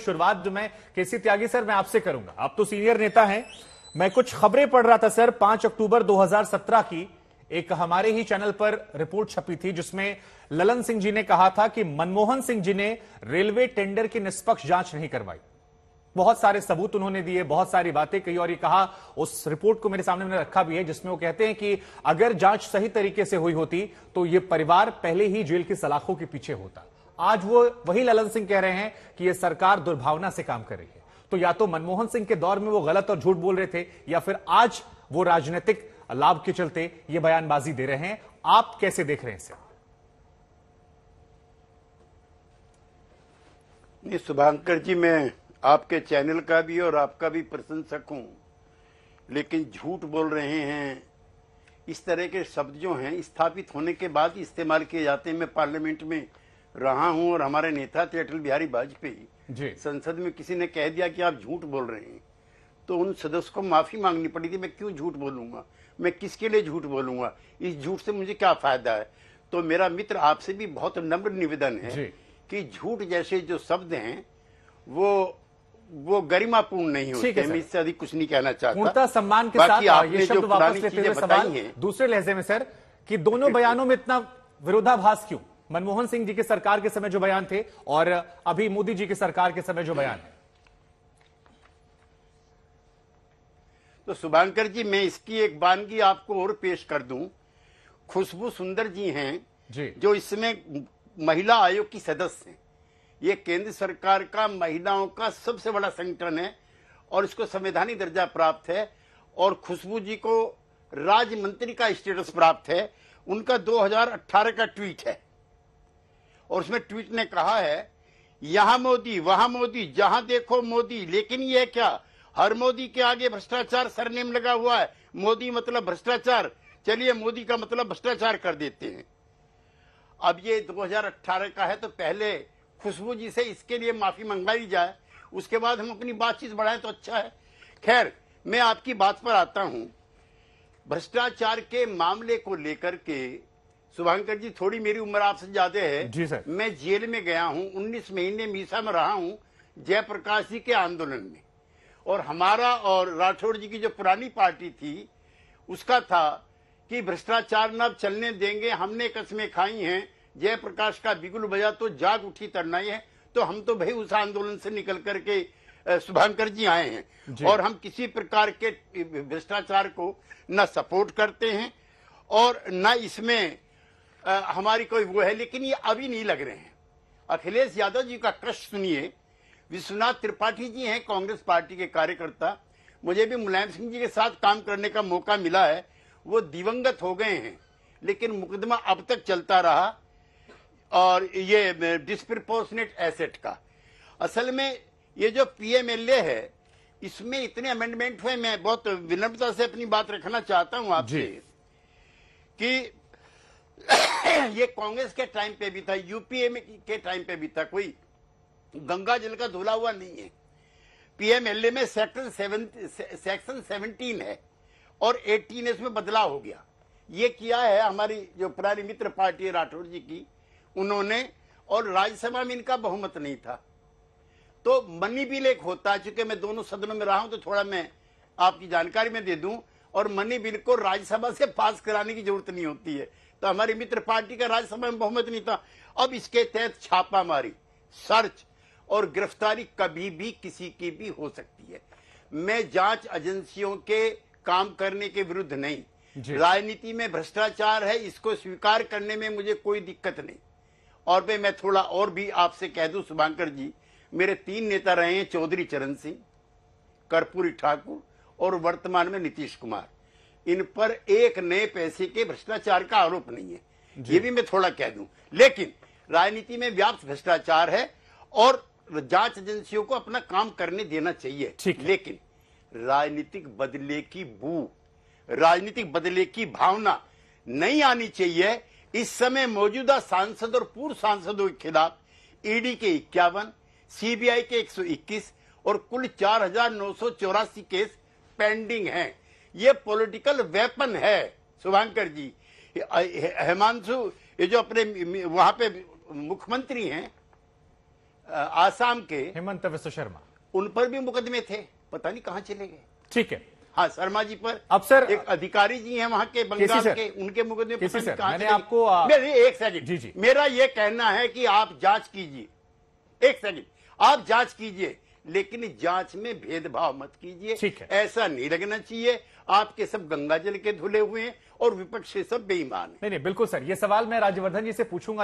शुरुआत जो मैं केसी त्यागी सर मैं आपसे करूंगा, आप तो सीनियर नेता हैं। मैं कुछ खबरें पढ़ रहा था सर, 5 अक्टूबर 2017 की एक हमारे ही चैनल पर रिपोर्ट छपी थी जिसमें ललन सिंह जी ने कहा था कि मनमोहन सिंह जी ने रेलवे टेंडर की निष्पक्ष जांच नहीं करवाई। बहुत सारे सबूत उन्होंने दिए, बहुत सारी बातें कही और ये कहा, उस रिपोर्ट को मेरे सामने मैंने रखा भी है, जिसमें वो कहते हैं कि अगर जांच सही तरीके से हुई होती तो ये परिवार पहले ही जेल की सलाखों के पीछे होता। आज वो वही ललन सिंह कह रहे हैं कि ये सरकार दुर्भावना से काम कर रही है। तो या तो मनमोहन सिंह के दौर में वो गलत और झूठ बोल रहे थे, या फिर आज वो राजनीतिक लाभ के चलते ये बयानबाजी दे रहे हैं। आप कैसे देख रहे हैं इसे? शुभांकर जी, मैं आपके चैनल का भी और आपका भी प्रशंसक हूं, लेकिन झूठ बोल रहे हैं, इस तरह के शब्द जो हैं स्थापित होने के बाद इस्तेमाल किए जाते हैं। मैं पार्लियामेंट में रहा हूं और हमारे नेता थे अटल बिहारी वाजपेयी, संसद में किसी ने कह दिया कि आप झूठ बोल रहे हैं तो उन सदस्य को माफी मांगनी पड़ी थी। मैं क्यों झूठ बोलूंगा, मैं किसके लिए झूठ बोलूंगा, इस झूठ से मुझे क्या फायदा है। तो मेरा मित्र आपसे भी बहुत नम्र निवेदन है कि झूठ जैसे जो शब्द हैं वो गरिमापूर्ण नहीं होते। मैं इससे अधिक कुछ नहीं कहना चाहता। पूर्णतः सम्मान के साथ ये शब्द वापस लेते हुए सवाल दूसरे लहजे में सर कि दोनों बयानों में इतना विरोधाभास क्यों? मनमोहन सिंह जी की सरकार के समय जो बयान थे और अभी मोदी जी की सरकार के समय जो बयान है। तो शुभांकर जी, मैं इसकी एक वानगी आपको और पेश कर दूं। खुशबू सुंदर जी हैं जो इसमें महिला आयोग की सदस्य हैं। ये केंद्र सरकार का महिलाओं का सबसे बड़ा संगठन है और इसको संवैधानिक दर्जा प्राप्त है और खुशबू जी को राज्य मंत्री का स्टेटस प्राप्त है। उनका 2018 का ट्वीट है और उसमें ट्वीट ने कहा है, यहां मोदी वहां मोदी, जहां देखो मोदी, लेकिन ये क्या, हर मोदी के आगे भ्रष्टाचार सरनेम लगा हुआ है। मोदी मतलब भ्रष्टाचार, चलिए मोदी का मतलब भ्रष्टाचार कर देते हैं। अब ये 2018 का है तो पहले खुशबू जी से इसके लिए माफी मंगवाई जाए, उसके बाद हम अपनी बातचीत बढ़ाएं तो अच्छा है। खैर, मैं आपकी बात पर आता हूं। भ्रष्टाचार के मामले को लेकर के शुभांकर जी, थोड़ी मेरी उम्र आपसे ज्यादा है जी सर। मैं जेल में गया हूं, 19 महीने मीसा में रहा हूं जयप्रकाश जी के आंदोलन में, और हमारा और राठौड़ जी की जो पुरानी पार्टी थी उसका था कि भ्रष्टाचार न चलने देंगे। हमने कस्में खाई हैं, जयप्रकाश का बिगुल बजा तो जाग उठी तरनाई है। तो हम तो भाई उस आंदोलन से निकल करके शुभांकर जी आए हैं और हम किसी प्रकार के भ्रष्टाचार को न सपोर्ट करते हैं और न इसमें हमारी कोई वो है, लेकिन ये अभी नहीं लग रहे हैं। अखिलेश यादव जी का कष्ट सुनिए। विश्वनाथ त्रिपाठी जी हैं कांग्रेस पार्टी के कार्यकर्ता, मुझे भी मुलायम सिंह जी के साथ काम करने का मौका मिला है। वो दिवंगत हो गए हैं लेकिन मुकदमा अब तक चलता रहा और ये डिस्प्रपोर्शनेट एसेट का। असल में ये जो पीएमएलए है इसमें इतने अमेंडमेंट हुए। मैं बहुत विनम्रता से अपनी बात रखना चाहता हूं आपसे कि ये कांग्रेस के टाइम पे भी था, यूपीए के टाइम पे भी था, कोई गंगा जल का धुला हुआ नहीं है। पीएमएलए में सेक्शन 17 है और 18 इसमें बदलाव हो गया। ये किया है हमारी जो पुरानी मित्र पार्टी है राठौड़ जी की, उन्होंने, और राज्यसभा में इनका बहुमत नहीं था। तो मनी बिल एक होता है, चूंकि मैं दोनों सदनों में रहा हूं तो थोड़ा मैं आपकी जानकारी में दे दूं, और मनी बिल को राज्यसभा से पास कराने की जरूरत नहीं होती है। तो हमारी मित्र पार्टी का राज्यसभा में बहुमत नहीं था। अब इसके तहत छापामारी, सर्च और गिरफ्तारी कभी भी किसी की भी हो सकती है। मैं जांच एजेंसियों के काम करने के विरुद्ध नहीं, राजनीति में भ्रष्टाचार है इसको स्वीकार करने में मुझे कोई दिक्कत नहीं। और मैं थोड़ा और भी आपसे कह दूं शुभांकर जी, मेरे 3 नेता रहे हैं, चौधरी चरण सिंह, कर्पूरी ठाकुर और वर्तमान में नीतीश कुमार। इन पर एक नए पैसे के भ्रष्टाचार का आरोप नहीं है, ये भी मैं थोड़ा कह दूं। लेकिन राजनीति में व्याप्त भ्रष्टाचार है और जांच एजेंसियों को अपना काम करने देना चाहिए। लेकिन राजनीतिक बदले की बू, राजनीतिक बदले की भावना नहीं आनी चाहिए। इस समय मौजूदा सांसद और पूर्व सांसदों के खिलाफ ईडी के 51, सीबीआई के 121 और कुल 4,984 केस पेंडिंग हैं। ये पॉलिटिकल वेपन है शुभांकर जी। हिमांशु, ये जो अपने वहां पे मुख्यमंत्री हैं, आसाम के, हेमंत विश्व शर्मा, उन पर भी मुकदमे थे, पता नहीं कहां चले गए। ठीक है। हाँ, शर्मा जी पर अब सर एक अधिकारी जी हैं वहां के बंगाल के, उनके मुकदमे पता नहीं कहां मैंने चले आपको मेरे एक सेकंड जी जी, मेरा ये कहना है कि आप जांच कीजिए, एक सेकंड, आप जांच कीजिए, लेकिन जांच में भेदभाव मत कीजिए। ठीक है। ऐसा नहीं लगना चाहिए आपके सब गंगा जल के धुले हुए हैं और विपक्ष से सब बेईमान है। नहीं, बिल्कुल सर, ये सवाल मैं राज्यवर्धन जी से पूछूंगा।